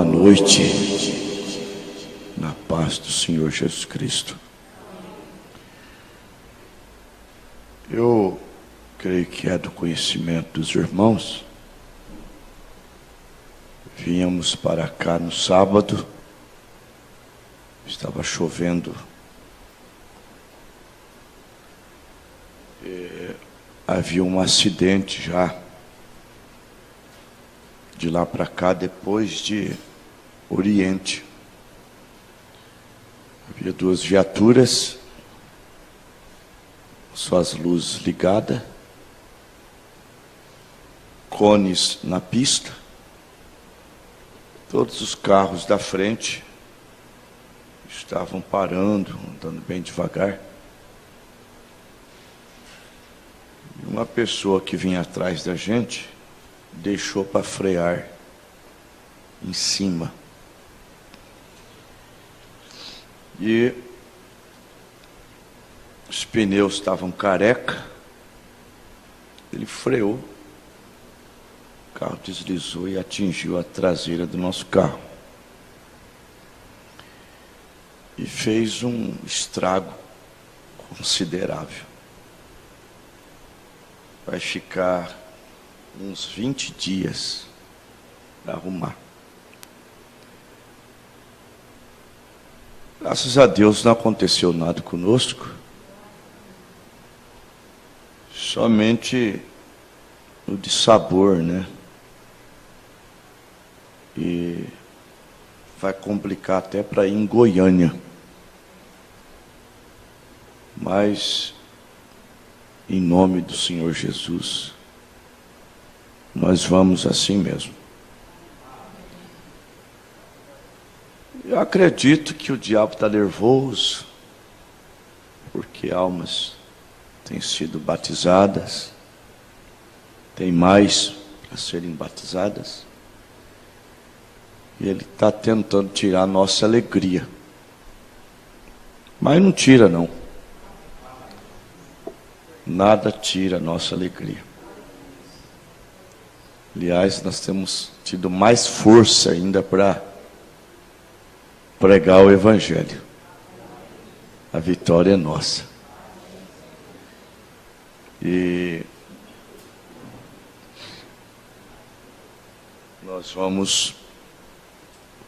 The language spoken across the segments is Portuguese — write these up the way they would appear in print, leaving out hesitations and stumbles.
noite, na paz do Senhor Jesus Cristo. Eu creio que é do conhecimento dos irmãos. Vínhamos para cá no sábado, estava chovendo, havia um acidente já, de lá para cá, depois de Oriente. Havia 2 viaturas, suas luzes ligadas, cones na pista, todos os carros da frente estavam parando, andando bem devagar. E uma pessoa que vinha atrás da gente deixou para frear em cima. E os pneus estavam careca, ele freou, o carro deslizou e atingiu a traseira do nosso carro. E fez um estrago considerável. Vai ficar uns 20 dias para arrumar. Graças a Deus não aconteceu nada conosco. Somente o dissabor, né? E vai complicar até para ir em Goiânia. Mas, em nome do Senhor Jesus, nós vamos assim mesmo. Eu acredito que o diabo está nervoso, porque almas têm sido batizadas, tem mais a serem batizadas, e ele está tentando tirar a nossa alegria. Mas não tira, não. Nada tira a nossa alegria. Aliás, nós temos tido mais força ainda para pregar o Evangelho. A vitória é nossa. E nós vamos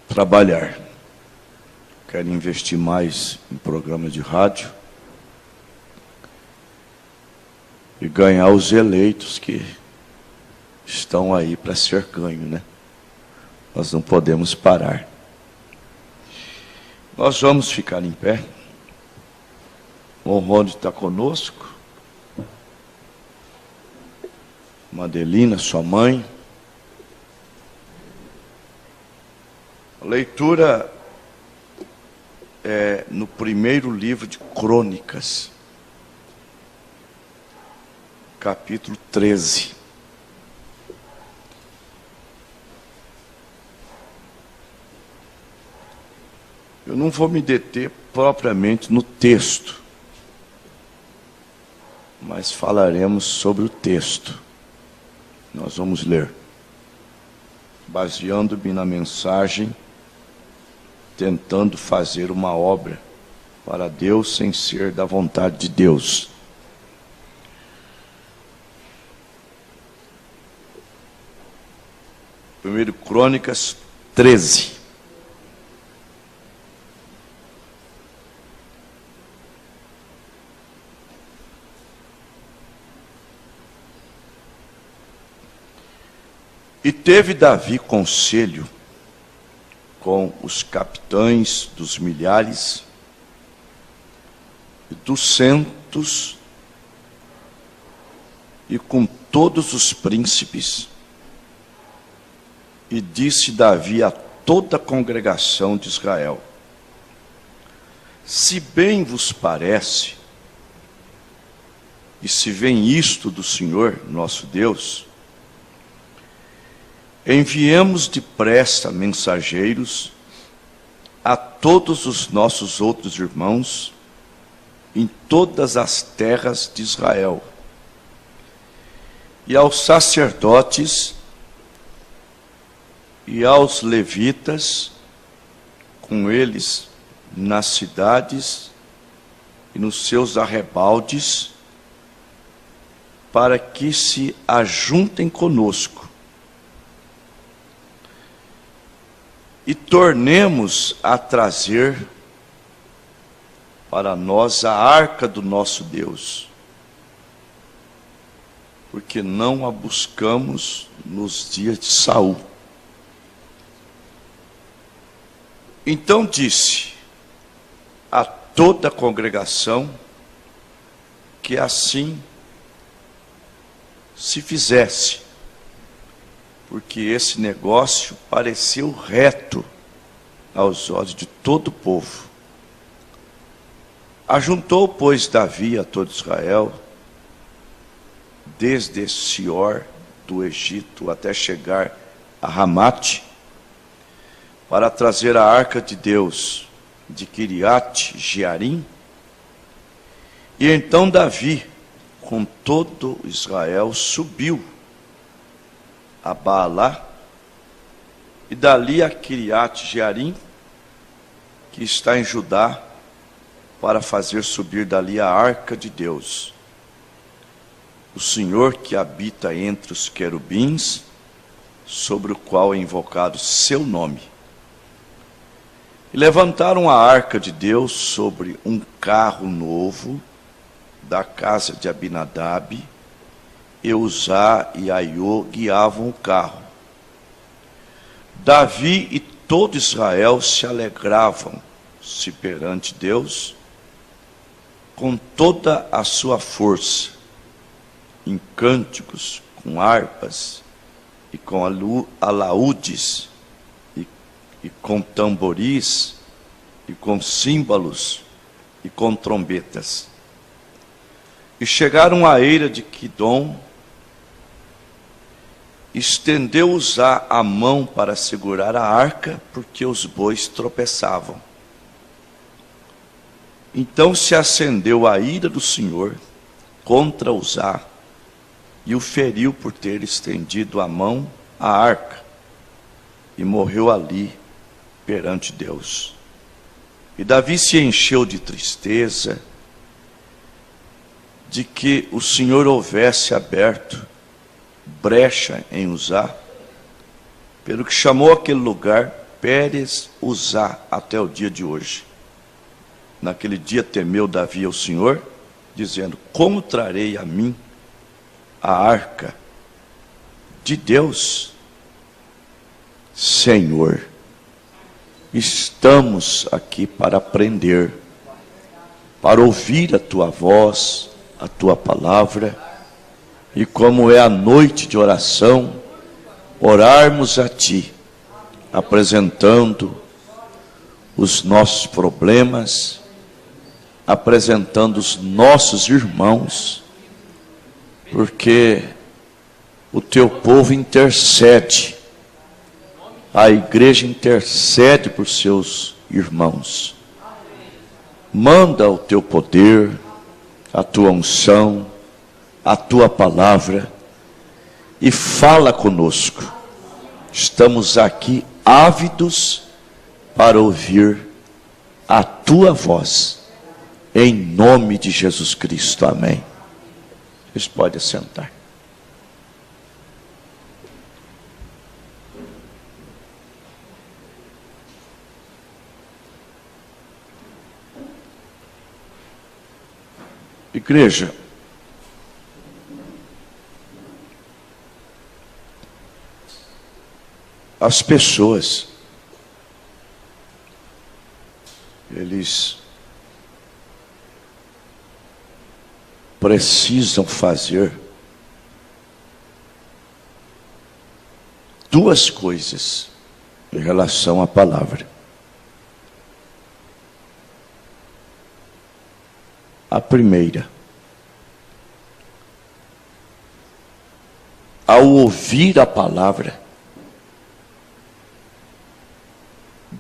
trabalhar. Quero investir mais em programas de rádio e ganhar os eleitos que estão aí para ser ganho, né? Nós não podemos parar. Nós vamos ficar em pé. O Rony está conosco. Madelina, sua mãe. A leitura é no primeiro livro de Crônicas, capítulo 13. Eu não vou me deter propriamente no texto, mas falaremos sobre o texto. Nós vamos ler, baseando-me na mensagem, tentando fazer uma obra para Deus sem ser da vontade de Deus. Primeiro Crônicas 13. E teve Davi conselho com os capitães dos milhares e dos centos e com todos os príncipes. E disse Davi a toda a congregação de Israel: se bem vos parece, e se vem isto do Senhor nosso Deus, enviemos depressa mensageiros a todos os nossos outros irmãos em todas as terras de Israel, e aos sacerdotes e aos levitas, com eles nas cidades e nos seus arrebaldes, para que se ajuntem conosco e tornemos a trazer para nós a arca do nosso Deus, porque não a buscamos nos dias de Saul. Então disse a toda a congregação que assim se fizesse, porque esse negócio pareceu reto aos olhos de todo o povo. Ajuntou, pois, Davi a todo Israel, desde Sior do Egito até chegar a Ramate, para trazer a arca de Deus de Quiriate Jearim. E então Davi, com todo Israel, subiu a Baalá, e dali a Quiriate Jearim, que está em Judá, para fazer subir dali a arca de Deus, o Senhor que habita entre os querubins, sobre o qual é invocado seu nome. E levantaram a arca de Deus sobre um carro novo da casa de Abinadab, e Uzá e Aiô guiavam o carro. Davi e todo Israel se alegravam-se perante Deus com toda a sua força, em cânticos, com harpas e com alaúdes, e com tamboris, e com símbolos, e com trombetas. E chegaram à eira de Quidom, estendeu Uzá a mão para segurar a arca, porque os bois tropeçavam. Então se acendeu a ira do Senhor contra Uzá, e o feriu por ter estendido a mão à arca, e morreu ali perante Deus. E Davi se encheu de tristeza, de que o Senhor houvesse aberto brecha em Uzá, pelo que chamou aquele lugar Pérez Uzá até o dia de hoje. Naquele dia temeu Davi ao Senhor, dizendo: como trarei a mim a arca de Deus? Senhor, estamos aqui para aprender, para ouvir a tua voz, a tua palavra, e como é a noite de oração, orarmos a ti, apresentando os nossos problemas, apresentando os nossos irmãos, porque o teu povo intercede, a igreja intercede por seus irmãos. Manda o teu poder, a tua unção, a tua palavra, e fala conosco. Estamos aqui ávidos para ouvir a tua voz, em nome de Jesus Cristo, amém. Vocês podem sentar. Igreja, as pessoas, eles precisam fazer duas coisas em relação à palavra. A primeira, ao ouvir a palavra,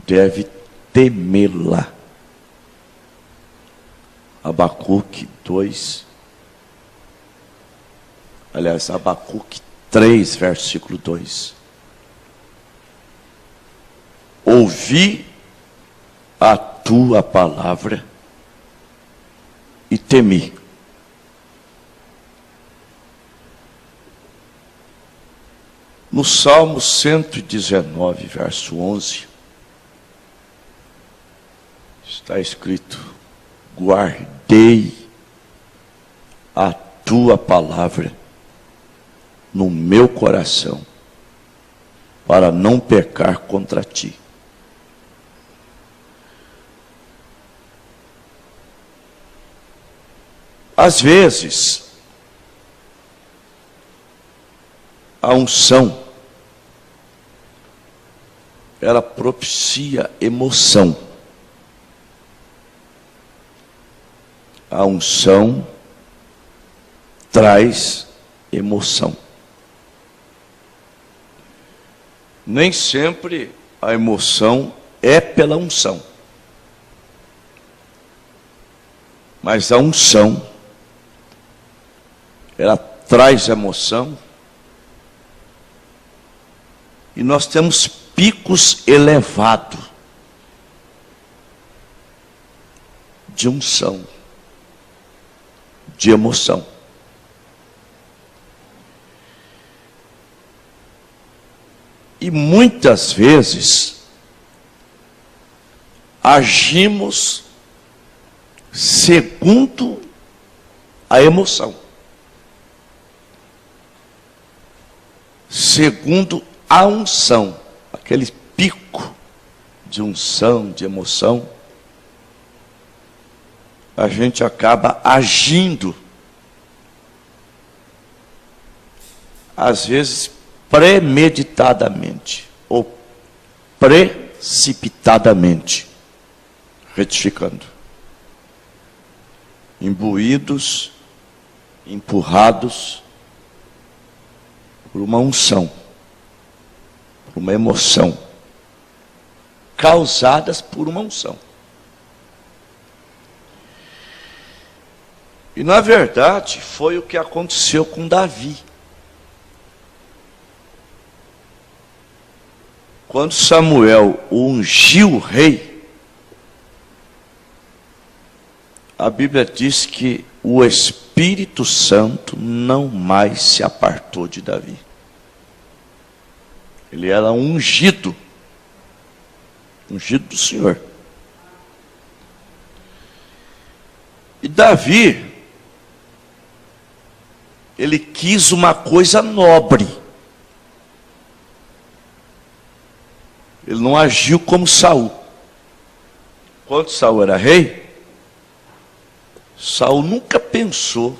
deve temê-la. Abacuque 2, aliás, Abacuque 3, versículo 2. ouvi a tua palavra e temi. No Salmo 119, verso 11, está escrito: guardei a tua palavra no meu coração, para não pecar contra ti. Às vezes, a unção, ela propicia emoção. A unção traz emoção. Nem sempre a emoção é pela unção. Mas a unção, ela traz emoção. E nós temos picos elevados de unção, de emoção. E muitas vezes agimos segundo a emoção, segundo a unção, aquele pico de unção, de emoção, a gente acaba agindo, às vezes premeditadamente ou precipitadamente, retificando, imbuídos, empurrados por uma unção, por uma emoção, causadas por uma unção. E na verdade foi o que aconteceu com Davi. Quando Samuel o ungiu rei, a Bíblia diz que o Espírito Santo não mais se apartou de Davi. Ele era ungido do Senhor. E Davi, ele quis uma coisa nobre. Ele não agiu como Saul. Quando Saul era rei, Saul nunca pensou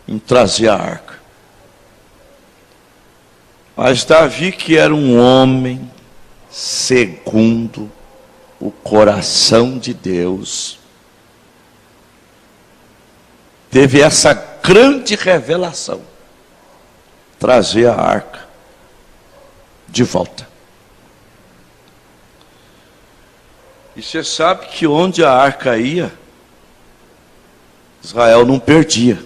em trazer a arca. Mas Davi, que era um homem segundo o coração de Deus, teve essa grande revelação: trazer a arca de volta. E você sabe que onde a arca ia, Israel não perdia.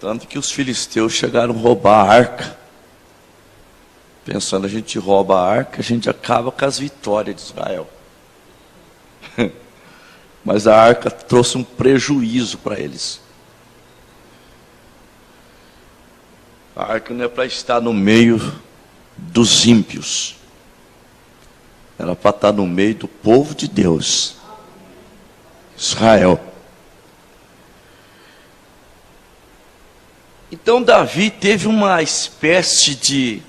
Tanto que os filisteus chegaram a roubar a arca, pensando: a gente rouba a arca, a gente acaba com as vitórias de Israel. Mas a arca trouxe um prejuízo para eles. A arca não é para estar no meio dos ímpios, era para estar no meio do povo de Deus, Israel. Então Davi teve uma espécie de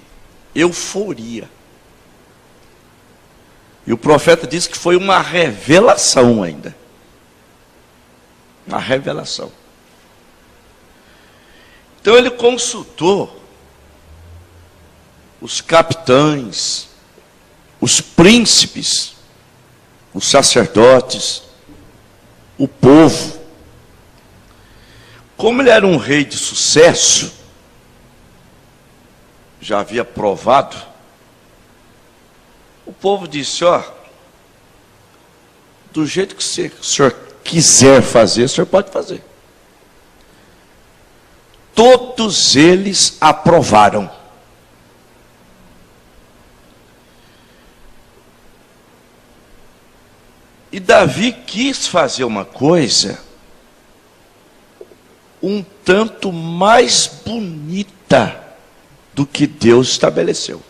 euforia. E o profeta diz que foi uma revelação ainda. Uma revelação. Então ele consultou os capitães, os príncipes, os sacerdotes, o povo. Como ele era um rei de sucesso, já havia provado, o povo disse: ó, do jeito que o senhor quiser fazer, o senhor pode fazer. Todos eles aprovaram. E Davi quis fazer uma coisa um tanto mais bonita do que Deus estabeleceu.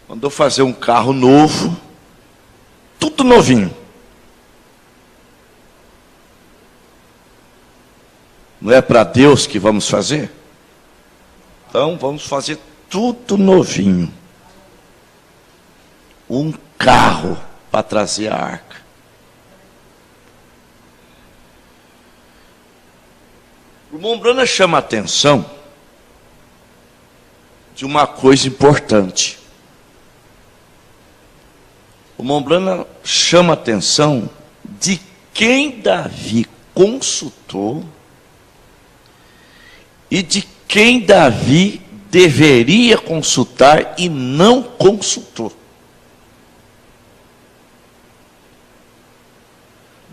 Mandou fazer um carro novo, tudo novinho. Não é para Deus que vamos fazer? Então vamos fazer tudo novinho. Um carro para trazer a arca. O irmão Brana chama a atenção de uma coisa importante. O irmão Brana chama a atenção de quem Davi consultou e de quem Davi deveria consultar e não consultou.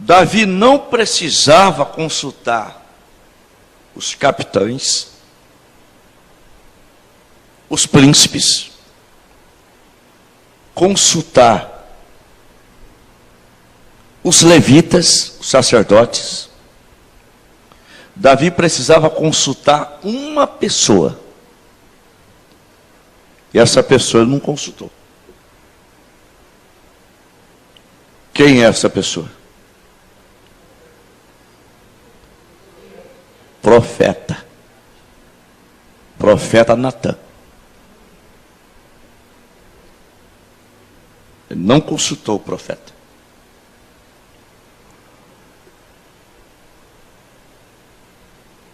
Davi não precisava consultar os capitães, os príncipes, consultar os levitas, os sacerdotes. Davi precisava consultar uma pessoa. E essa pessoa ele não consultou. Quem é essa pessoa? Profeta. Profeta Natã. Ele não consultou o profeta.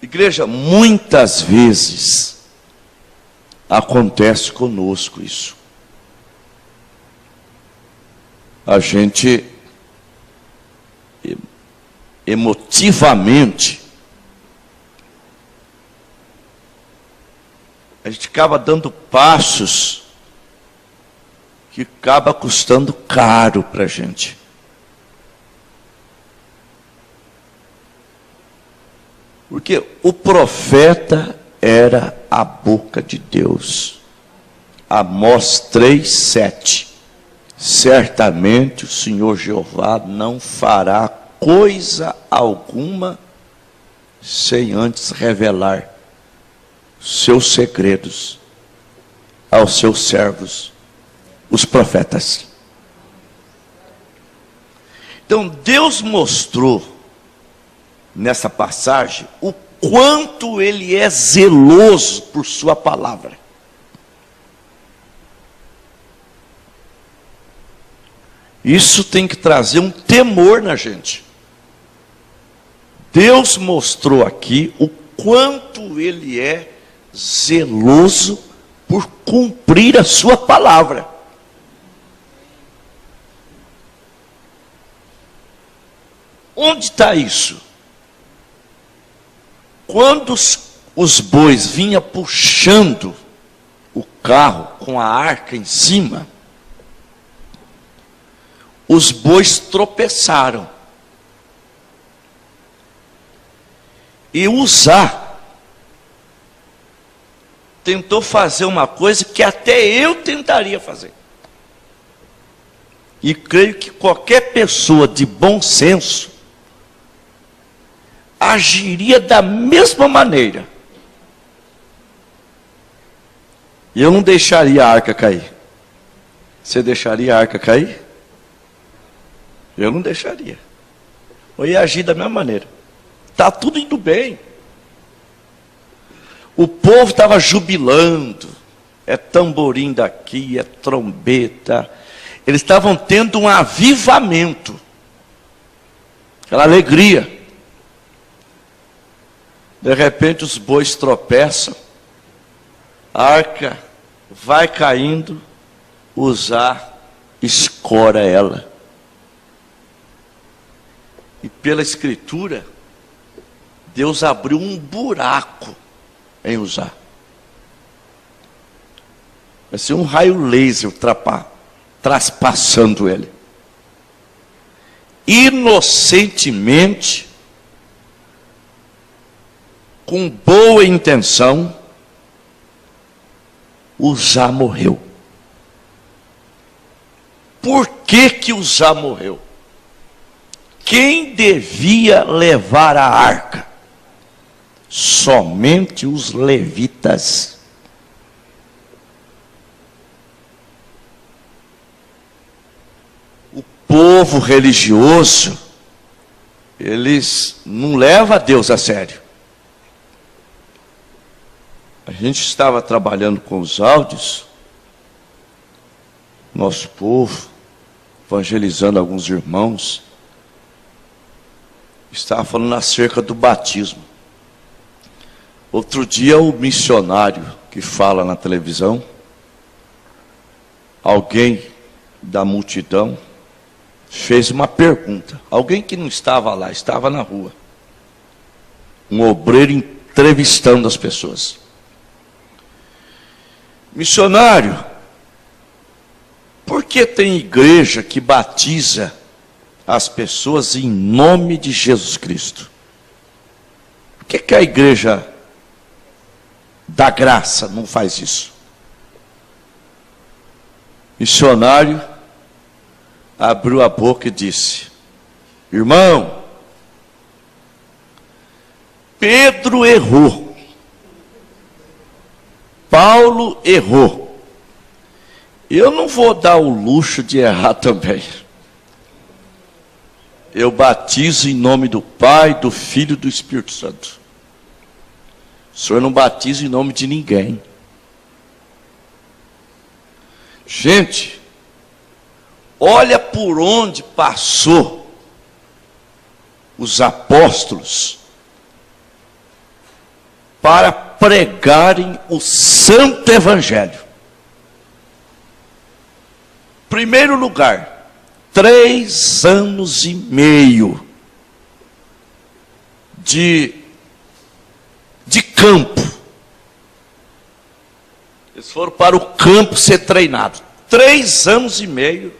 Igreja, muitas vezes acontece conosco isso. A gente emotivamente a gente acaba dando passos que acaba custando caro para a gente. Porque o profeta era a boca de Deus. Amós 3:7. Certamente o Senhor Jeová não fará coisa alguma sem antes revelar seus segredos aos seus servos, os profetas. Então Deus mostrou nessa passagem o quanto ele é zeloso por sua palavra. Isso tem que trazer um temor na gente. Deus mostrou aqui o quanto ele é zeloso por cumprir a sua palavra. Onde está isso? Quando os bois vinham puxando o carro com a arca em cima, os bois tropeçaram. E Uzá tentou fazer uma coisa que até eu tentaria fazer. E creio que qualquer pessoa de bom senso agiria da mesma maneira. E eu não deixaria a arca cair. Você deixaria a arca cair? Eu não deixaria. Eu ia agir da mesma maneira. Está tudo indo bem. O povo estava jubilando. É tamborim daqui, é trombeta. Eles estavam tendo um avivamento. Aquela alegria. De repente os bois tropeçam. A arca vai caindo. Uzá escora ela. E pela escritura, Deus abriu um buraco em Uzá. Vai ser um raio laser traspassando ele. Inocentemente, com boa intenção, Uzá morreu. por que que Uzá morreu? Quem devia levar a arca? Somente os levitas. O povo religioso, eles não levam a Deus a sério. A gente estava trabalhando com os áudios, nosso povo, evangelizando alguns irmãos, estava falando acerca do batismo. Outro dia o missionário que fala na televisão, alguém da multidão, fez uma pergunta. Alguém que não estava lá, estava na rua. Um obreiro entrevistando as pessoas. Missionário, por que tem igreja que batiza as pessoas em nome de Jesus Cristo? Por que a igreja da graça não faz isso? Missionário abriu a boca e disse: irmão, Pedro errou, Paulo errou, eu não vou dar o luxo de errar também. Eu batizo em nome do Pai, do Filho e do Espírito Santo. O Senhor não batiza em nome de ninguém. Gente, olha por onde passou os apóstolos para pregarem o santo evangelho. Primeiro lugar, 3 anos e meio de campo. Eles foram para o campo ser treinados. 3 anos e meio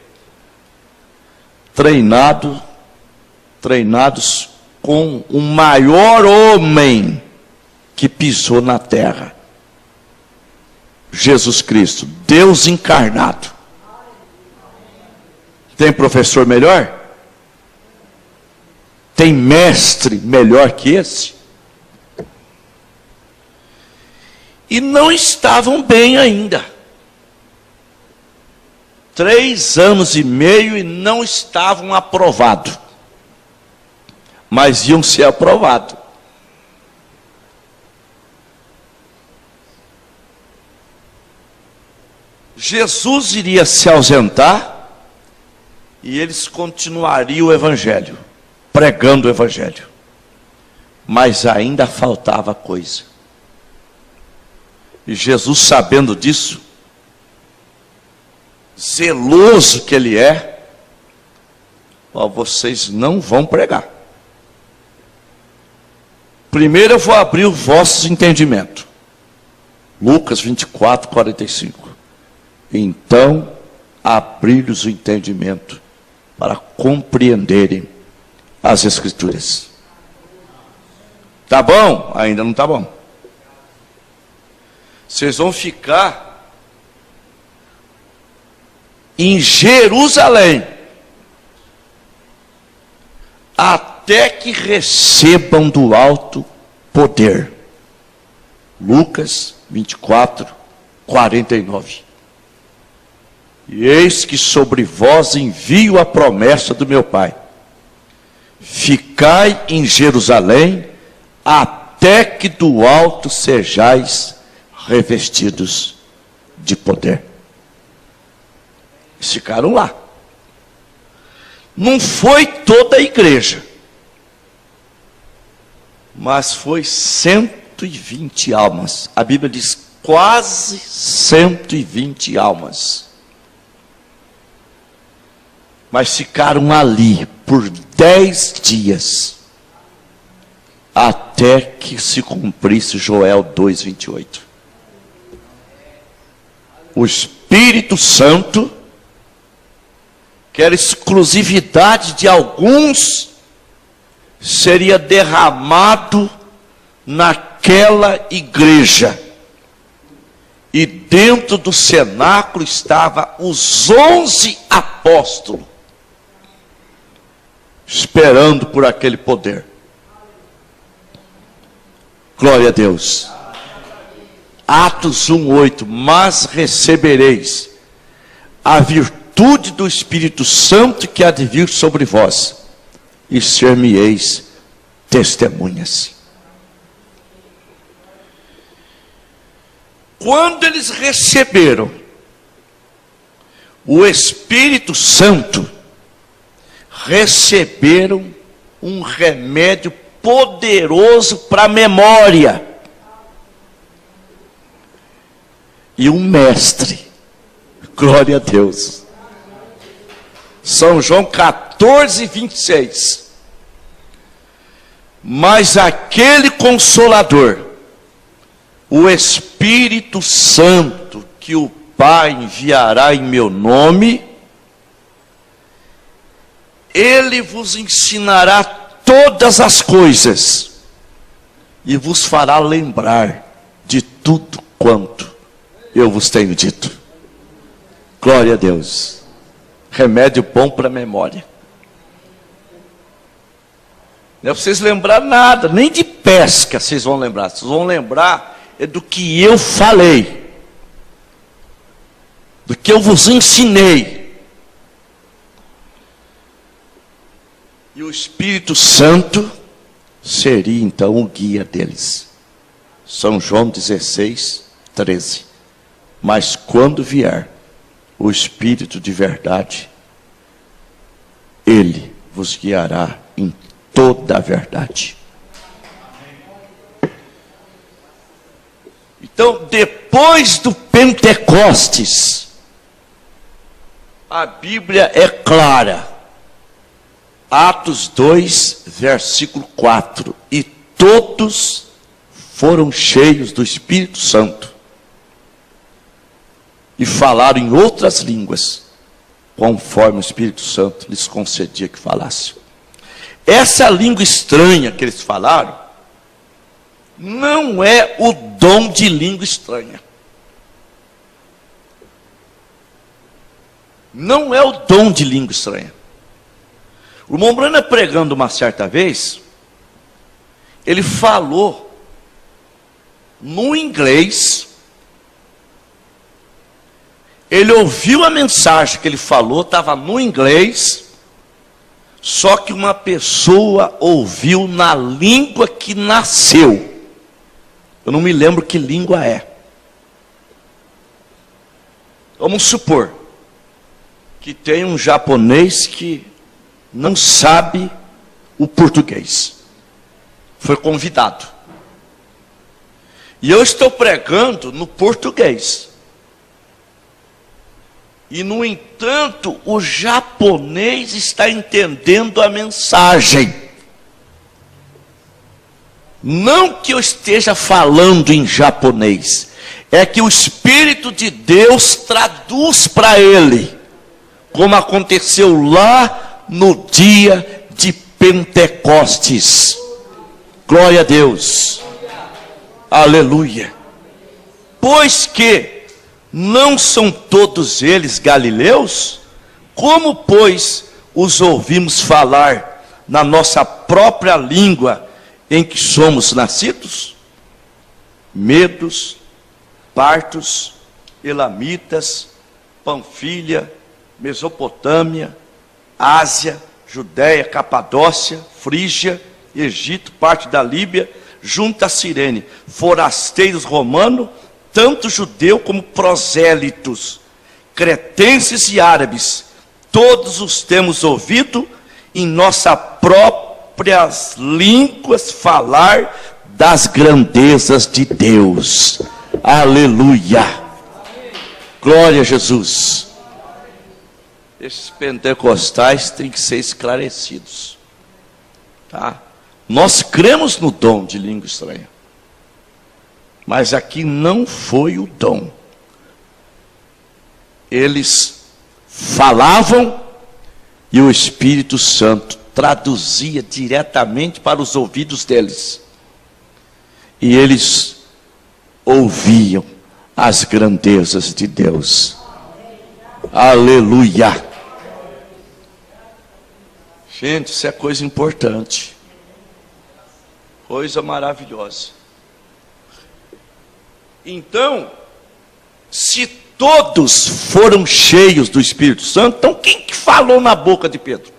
treinados com o maior homem que pisou na terra, Jesus Cristo, Deus encarnado. Tem professor melhor? Tem mestre melhor que esse? E não estavam bem ainda. 3 anos e meio e não estavam aprovados. Mas iam ser aprovados. Jesus iria se ausentar e eles continuariam o evangelho, pregando o evangelho. Mas ainda faltava coisa. E Jesus, sabendo disso, zeloso que ele é, ó, vocês não vão pregar. Primeiro eu vou abrir o vosso entendimento. Lucas 24, 45. Então, abrir-lhes o entendimento para compreenderem as Escrituras. Tá bom? Ainda não tá bom. Vocês vão ficar em Jerusalém até que recebam do alto poder. Lucas 24, 49. E eis que sobre vós envio a promessa do meu Pai. Ficai em Jerusalém até que do alto sejais revestidos de poder. Eles ficaram lá. Não foi toda a igreja, mas foi 120 almas. A Bíblia diz quase 120 almas. Mas ficaram ali por 10 dias, até que se cumprisse Joel 2:28. O Espírito Santo, que era exclusividade de alguns, seria derramado naquela igreja. E dentro do cenáculo estavam os 11 apóstolos. apóstolo, esperando por aquele poder. Glória a Deus. Atos 1:8, mas recebereis a virtude do Espírito Santo que há de vir sobre vós, e ser-me-eis testemunhas. Quando eles receberam o Espírito Santo, receberam um remédio poderoso para a memória. E um mestre, glória a Deus. São João 14:26. Mas aquele Consolador, o Espírito Santo, que o Pai enviará em meu nome, ele vos ensinará todas as coisas e vos fará lembrar de tudo quanto eu vos tenho dito. Glória a Deus. Remédio bom para a memória. Não é para vocês lembrar nada, nem de pesca vocês vão lembrar. Vocês vão lembrar do que eu falei, do que eu vos ensinei. E o Espírito Santo seria então o guia deles. São João 16:13. Mas quando vier o Espírito de verdade, ele vos guiará em toda a verdade. Então, depois do Pentecostes, a Bíblia é clara. Atos 2, versículo 4. E todos foram cheios do Espírito Santo e falaram em outras línguas, conforme o Espírito Santo lhes concedia que falassem. Essa língua estranha que eles falaram, não é o dom de língua estranha. Não é o dom de língua estranha. O irmão Brana, pregando uma certa vez, ele falou no inglês. Ele ouviu a mensagem que ele falou, estava no inglês, só que uma pessoa ouviu na língua que nasceu. Eu não me lembro que língua é. Vamos supor que tem um japonês que não sabe o português. Foi convidado. E eu estou pregando no português. E, no entanto, o japonês está entendendo a mensagem. Não que eu esteja falando em japonês, é que o Espírito de Deus traduz para ele, como aconteceu lá no dia de Pentecostes. Glória a Deus. Aleluia. Pois que não são todos eles galileus? Como, pois, os ouvimos falar na nossa própria língua em que somos nascidos? Medos, partos, elamitas, Panfilha, Mesopotâmia, Ásia, Judéia, Capadócia, Frígia, Egito, parte da Líbia, junto a Cirene, forasteiros romanos, tanto judeu como prosélitos, cretenses e árabes, todos os temos ouvido em nossas próprias línguas falar das grandezas de Deus. Aleluia. Glória a Jesus. Esses pentecostais têm que ser esclarecidos, tá? Nós cremos no dom de língua estranha, mas aqui não foi o dom. Eles falavam e o Espírito Santo traduzia diretamente para os ouvidos deles. E eles ouviam as grandezas de Deus. Aleluia. Gente, isso é coisa importante. Coisa maravilhosa. Então, se todos foram cheios do Espírito Santo, então quem que falou na boca de Pedro?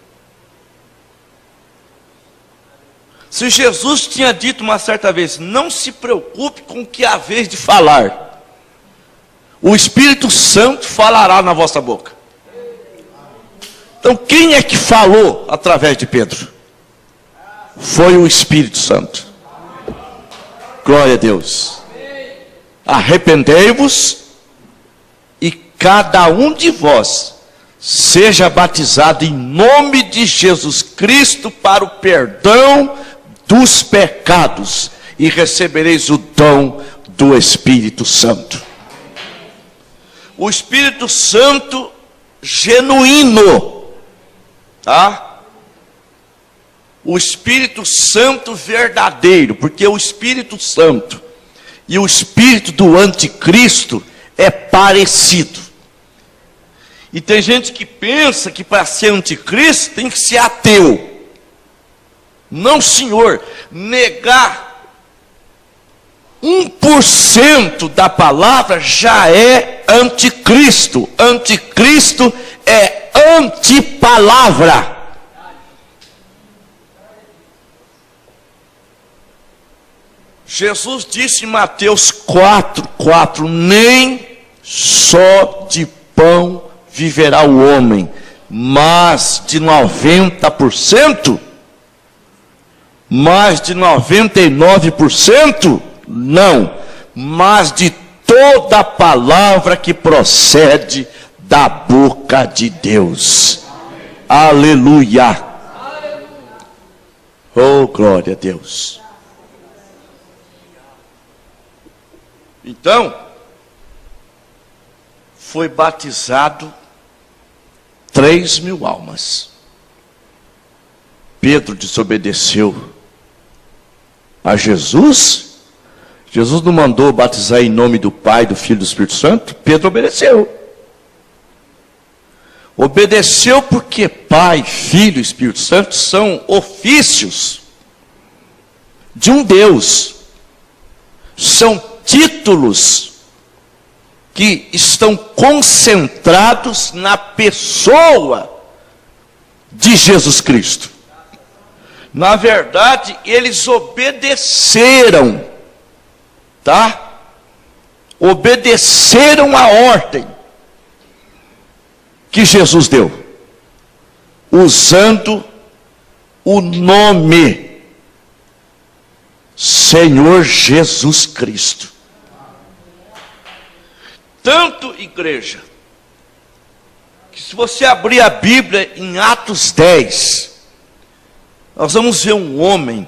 Se Jesus tinha dito uma certa vez, não se preocupe com o que há vez de falar, o Espírito Santo falará na vossa boca. Então quem é que falou através de Pedro? Foi o Espírito Santo. Glória a Deus. Arrependei-vos e cada um de vós seja batizado em nome de Jesus Cristo para o perdão dos pecados e recebereis o dom do Espírito Santo. O Espírito Santo genuíno, tá? O Espírito Santo verdadeiro, porque o Espírito Santo e o espírito do anticristo é parecido. E tem gente que pensa que para ser anticristo tem que ser ateu. Não, senhor, negar 1% da palavra já é anticristo. Anticristo é antipalavra. Jesus disse em Mateus 4:4, nem só de pão viverá o homem, mas de 90%, mais de 99%, não, mas de toda palavra que procede da boca de Deus. Aleluia. Oh, glória a Deus. Então, foi batizado 3.000 almas. Pedro desobedeceu a Jesus. Jesus não mandou batizar em nome do Pai, do Filho e do Espírito Santo. Pedro obedeceu. Obedeceu porque Pai, Filho e Espírito Santo são ofícios de um Deus. São títulos que estão concentrados na pessoa de Jesus Cristo. Na verdade, eles obedeceram, tá? Obedeceram a ordem que Jesus deu, usando o nome Senhor Jesus Cristo. Tanto, igreja, que se você abrir a Bíblia em Atos 10, nós vamos ver um homem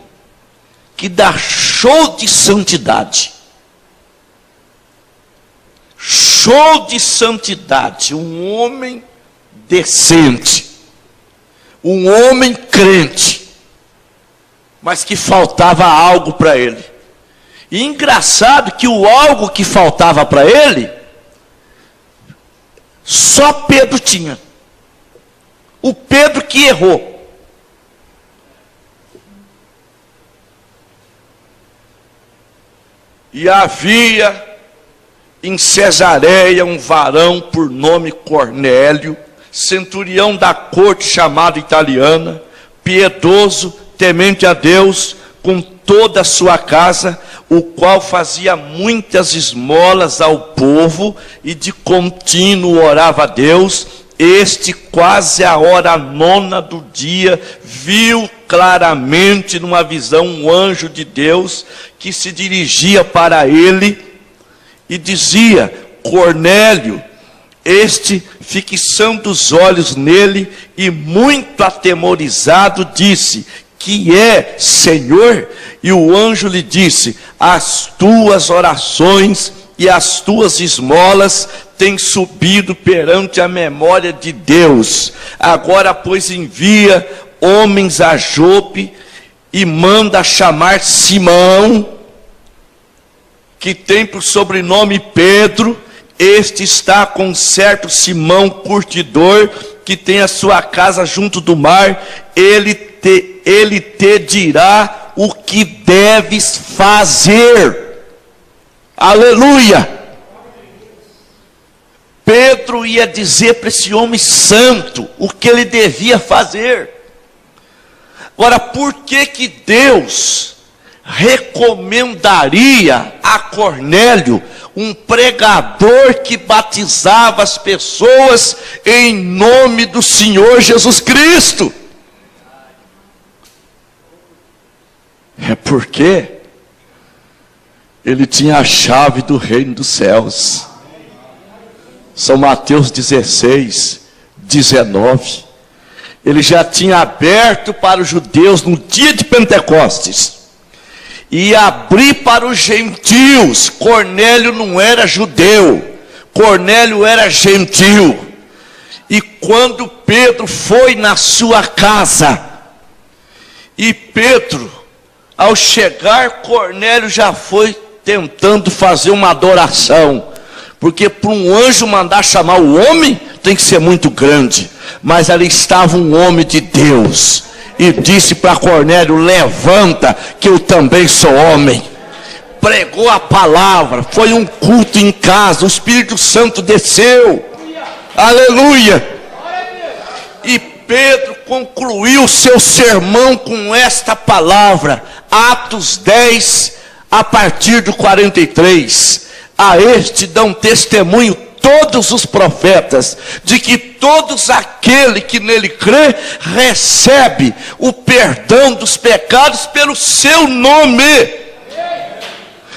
que dá show de santidade. Show de santidade. Um homem decente. Um homem crente. Mas que faltava algo para ele. E engraçado que o algo que faltava para ele, só Pedro tinha. O Pedro que errou. E havia em Cesareia um varão por nome Cornélio, centurião da corte chamada italiana, piedoso, temente a Deus, com toda a sua casa, o qual fazia muitas esmolas ao povo e de contínuo orava a Deus. Este, quase a hora 9 do dia, viu claramente numa visão um anjo de Deus que se dirigia para ele e dizia: Cornélio. Este, fixando os olhos nele e muito atemorizado, disse: que é, Senhor? E o anjo lhe disse: as tuas orações e as tuas esmolas têm subido perante a memória de Deus. Agora, pois, envia homens a Jope e manda chamar Simão, que tem por sobrenome Pedro. Este está com certo Simão curtidor, que tem a sua casa junto do mar, ele te dirá o que deves fazer. Aleluia! Pedro ia dizer para esse homem santo o que ele devia fazer. Agora, por que Deus recomendaria a Cornélio um pregador que batizava as pessoas em nome do Senhor Jesus Cristo? É porque ele tinha a chave do reino dos céus. São Mateus 16, 19. Ele já tinha aberto para os judeus no dia de Pentecostes e abrir para os gentios. Cornélio não era judeu, Cornélio era gentil. E quando Pedro foi na sua casa, e Pedro, ao chegar, Cornélio já foi tentando fazer uma adoração, porque para um anjo mandar chamar o homem, tem que ser muito grande. Mas ali estava um homem de Deus, e disse para Cornélio: levanta, que eu também sou homem. Pregou a palavra, foi um culto em casa, o Espírito Santo desceu. Aleluia! E Pedro concluiu seu sermão com esta palavra, Atos 10, a partir do 43. A este dão testemunho todos os profetas, de que todos aquele que nele crê, recebe o perdão dos pecados pelo seu nome.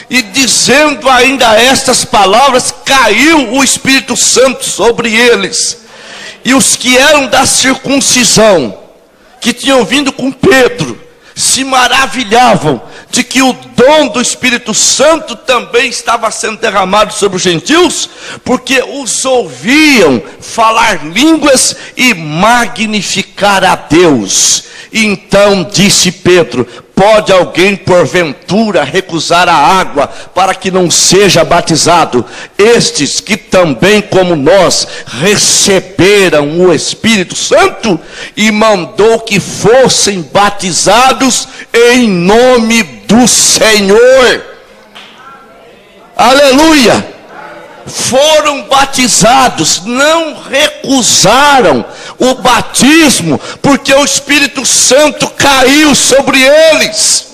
E dizendo ainda estas palavras, caiu o Espírito Santo sobre eles. E os que eram da circuncisão, que tinham vindo com Pedro, se maravilhavam de que o dom do Espírito Santo também estava sendo derramado sobre os gentios, porque os ouviam falar línguas e magnificar a Deus. Então disse Pedro: pode alguém porventura recusar a água para que não seja batizado? Estes que também como nós receberam o Espírito Santo, e mandou que fossem batizados em nome do Senhor. Aleluia! Foram batizados, não recusaram o batismo, porque o Espírito Santo caiu sobre eles.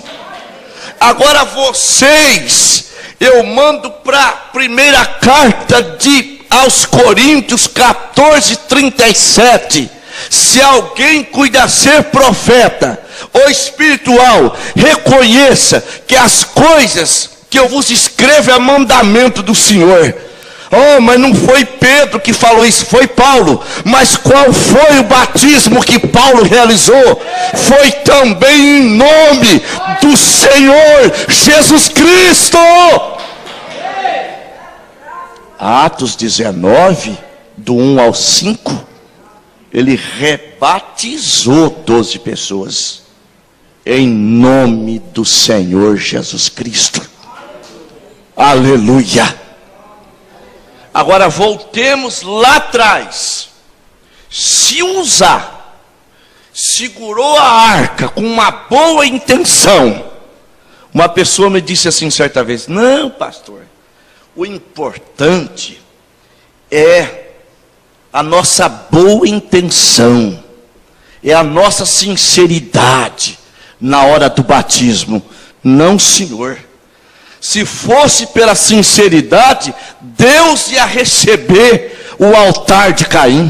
Agora vocês, eu mando para a primeira carta aos Coríntios 14:37. Se alguém cuida ser profeta ou espiritual, reconheça que as coisas que eu vos escrevo é mandamento do Senhor. Oh, mas não foi Pedro que falou isso, foi Paulo. Mas qual foi o batismo que Paulo realizou? Foi também em nome do Senhor Jesus Cristo. Atos 19, do 1 ao 5, ele rebatizou 12 pessoas em nome do Senhor Jesus Cristo. Aleluia! Agora voltemos lá atrás. Se Uzá segurou a arca com uma boa intenção, uma pessoa me disse assim certa vez: não, pastor, o importante é a nossa boa intenção, é a nossa sinceridade na hora do batismo. Não, senhor. Se fosse pela sinceridade, Deus ia receber o altar de Caim.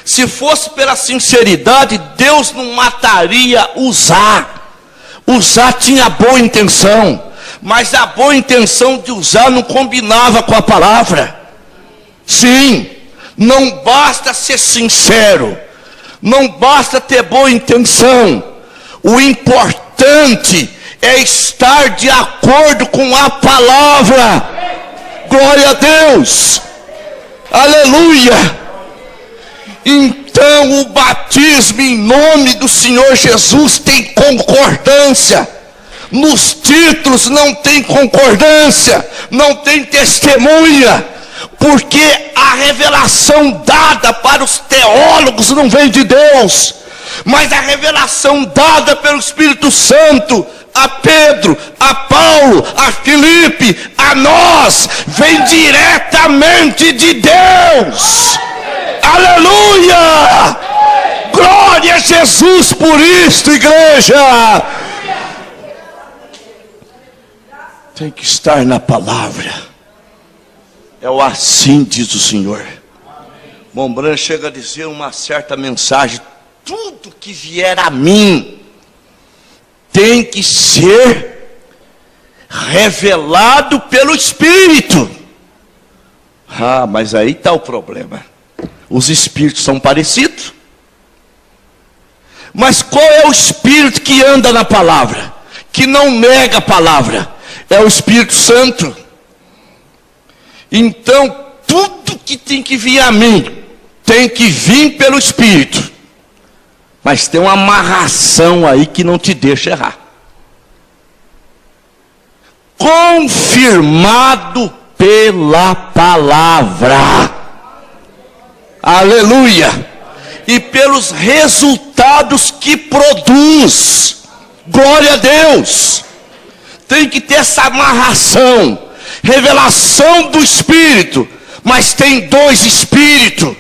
Se fosse pela sinceridade, Deus não mataria Uzá. Uzá tinha boa intenção, mas a boa intenção de Uzá não combinava com a palavra. Sim, não basta ser sincero, não basta ter boa intenção. O importante é estar de acordo com a palavra. Glória a Deus. Aleluia. Então o batismo em nome do Senhor Jesus tem concordância. Nos títulos não tem concordância, não tem testemunha. Porque a revelação dada para os teólogos não vem de Deus, mas a revelação dada pelo Espírito Santo a Pedro, a Paulo, a Filipe, a nós, vem diretamente de Deus. Aleluia! Glória a Jesus por isto, igreja. Tem que estar na palavra. É o assim diz o Senhor. Montbran chega a dizer uma certa mensagem: tudo que vier a mim tem que ser revelado pelo Espírito. Ah, mas aí está o problema. Os Espíritos são parecidos. Mas qual é o Espírito que anda na palavra? Que não nega a palavra? É o Espírito Santo. Então, tudo que tem que vir a mim, tem que vir pelo Espírito. Mas tem uma amarração aí que não te deixa errar. Confirmado pela palavra. Aleluia. E pelos resultados que produz. Glória a Deus. Tem que ter essa amarração. Revelação do Espírito. Mas tem dois Espíritos.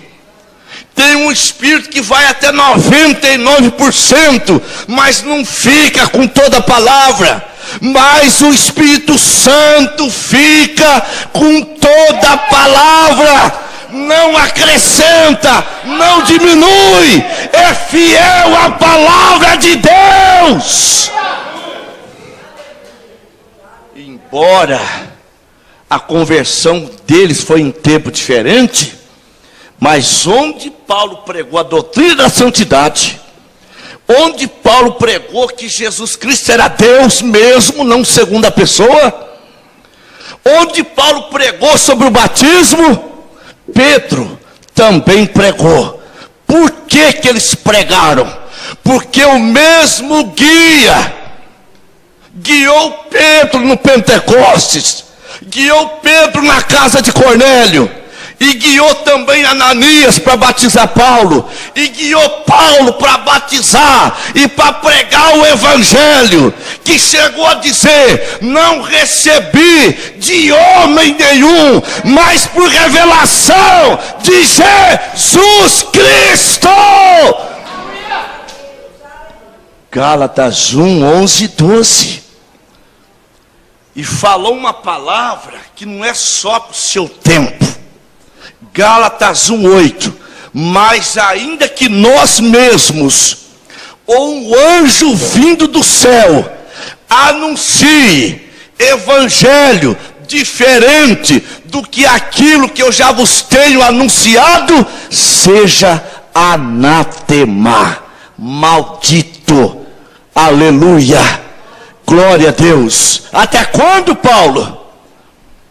Tem um Espírito que vai até 99%, mas não fica com toda a palavra. Mas o Espírito Santo fica com toda a palavra. Não acrescenta, não diminui. É fiel à palavra de Deus. Embora a conversão deles foi em tempo diferente, mas onde Paulo pregou a doutrina da santidade, onde Paulo pregou que Jesus Cristo era Deus mesmo, não segunda pessoa, onde Paulo pregou sobre o batismo, Pedro também pregou. Por que que eles pregaram? Porque o mesmo guiou Pedro no Pentecostes, guiou Pedro na casa de Cornélio, e guiou também Ananias para batizar Paulo, e guiou Paulo para batizar e para pregar o Evangelho, que chegou a dizer: não recebi de homem nenhum, mas por revelação de Jesus Cristo. Gálatas 1, 11 e 12. E falou uma palavra que não é só para o seu tempo. Gálatas 1:8, mas ainda que nós mesmos, ou um anjo vindo do céu, anuncie evangelho diferente do que aquilo que eu já vos tenho anunciado, seja anátema, maldito. Aleluia, glória a Deus. Até quando, Paulo?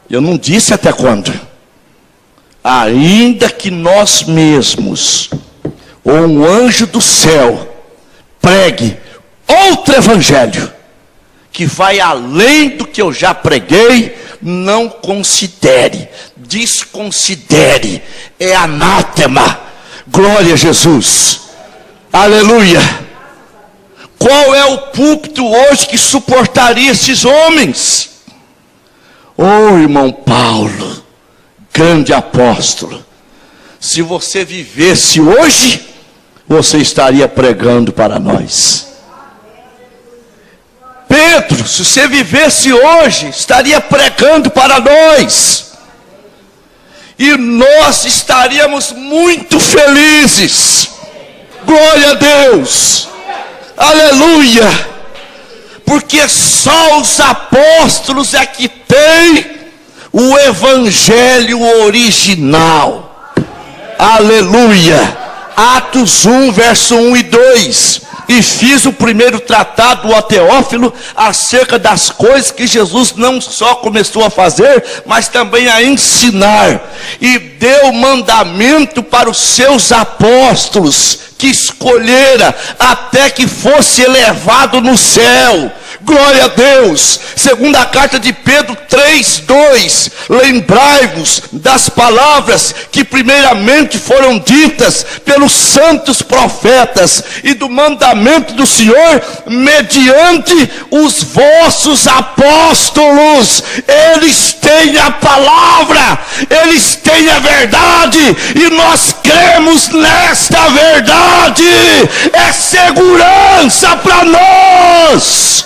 Eu não disse até quando. Ainda que nós mesmos, ou um anjo do céu, pregue outro evangelho, que vai além do que eu já preguei, não considere, desconsidere, é anátema. Glória a Jesus, aleluia. Qual é o púlpito hoje que suportaria esses homens? Oh, irmão Paulo, grande apóstolo, se você vivesse hoje, você estaria pregando para nós. Pedro, se você vivesse hoje, estaria pregando para nós. E nós estaríamos muito felizes. Glória a Deus. Aleluia. Porque só os apóstolos é que têm o evangelho original. Aleluia. Atos 1, verso 1 e 2. E fiz o primeiro tratado, ao Teófilo, acerca das coisas que Jesus não só começou a fazer, mas também a ensinar. E deu mandamento para os seus apóstolos, que escolhera até que fosse elevado no céu. Glória a Deus. Segunda carta de Pedro 3:2. Lembrai-vos das palavras que primeiramente foram ditas pelos santos profetas e do mandamento do Senhor mediante os vossos apóstolos. Eles têm a palavra, eles têm a verdade, e nós cremos nesta verdade. É segurança para nós.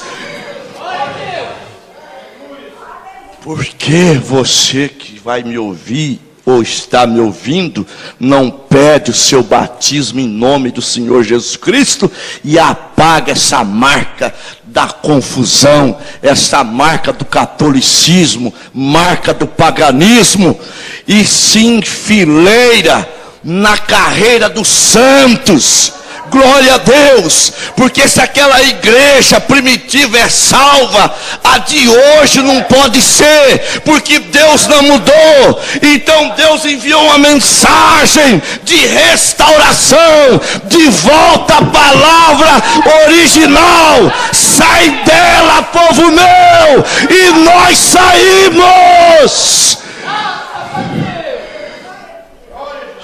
Por que você que vai me ouvir ou está me ouvindo não pede o seu batismo em nome do Senhor Jesus Cristo e apaga essa marca da confusão, essa marca do catolicismo, marca do paganismo, e se enfileira na carreira dos santos? Glória a Deus, porque se aquela igreja primitiva é salva, a de hoje não pode ser, porque Deus não mudou. Então Deus enviou uma mensagem de restauração, de volta à palavra original. Sai dela, povo meu, e nós saímos.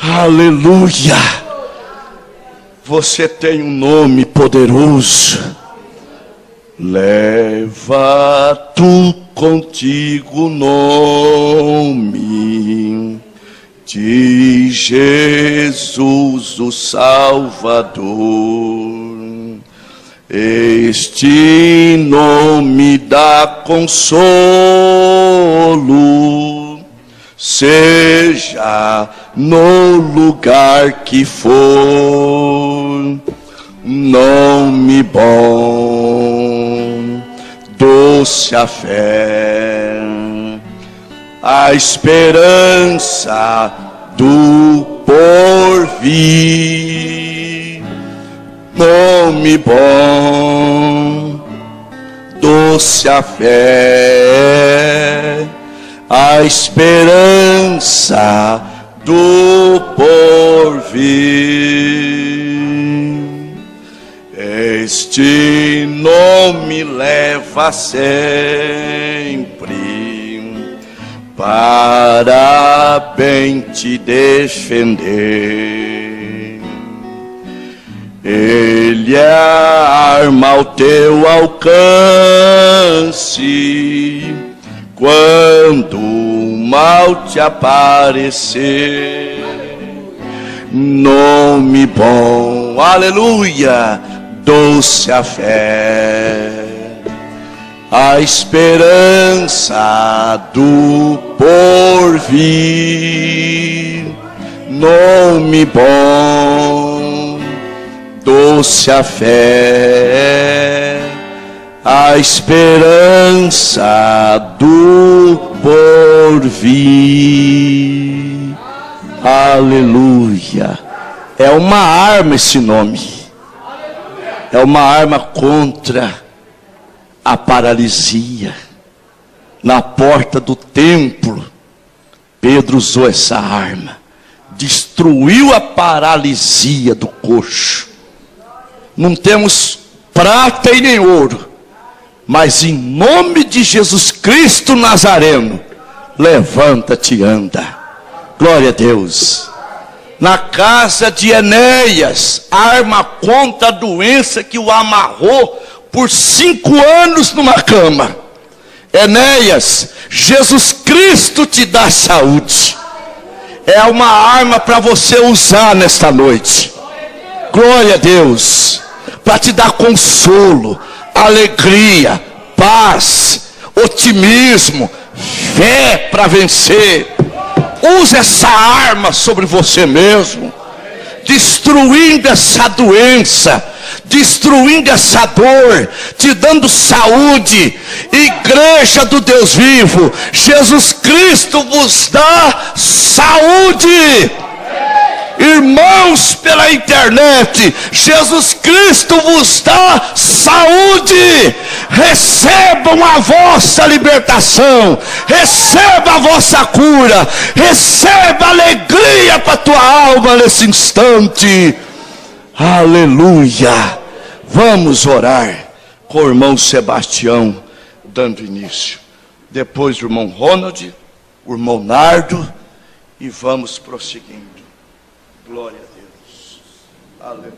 Aleluia. Você tem um nome poderoso. Leva tu contigo o nome de Jesus o Salvador. Este nome dá consolo, seja no lugar que for. Nome bom, doce a fé, a esperança do porvir. Nome bom, doce a fé, a esperança do porvir. Este nome leva sempre para bem te defender. Ele é a arma ao teu alcance quando o mal te aparecer. Nome bom, aleluia, doce a fé, a esperança do porvir. Nome bom, doce a fé, a esperança do porvir. Aleluia. É uma arma esse nome. É uma arma contra a paralisia. Na porta do templo, Pedro usou essa arma. Destruiu a paralisia do coxo. Não temos prata e nem ouro, mas em nome de Jesus Cristo Nazareno, levanta-te e anda. Glória a Deus. Na casa de Enéas, arma contra a doença que o amarrou por 5 anos numa cama. Enéas, Jesus Cristo te dá saúde. É uma arma para você usar nesta noite. Glória a Deus. Para te dar consolo, alegria, paz, otimismo, fé para vencer. Use essa arma sobre você mesmo, destruindo essa doença, destruindo essa dor, te dando saúde. Igreja do Deus vivo, Jesus Cristo vos dá saúde. Irmãos pela internet, Jesus Cristo vos dá saúde. Recebam a vossa libertação, receba a vossa cura, receba alegria para a tua alma nesse instante. Aleluia. Vamos orar. com o irmão Sebastião dando início. Depois o irmão Ronald, o irmão Nardo, e vamos prosseguindo. Glória a Deus. Aleluia.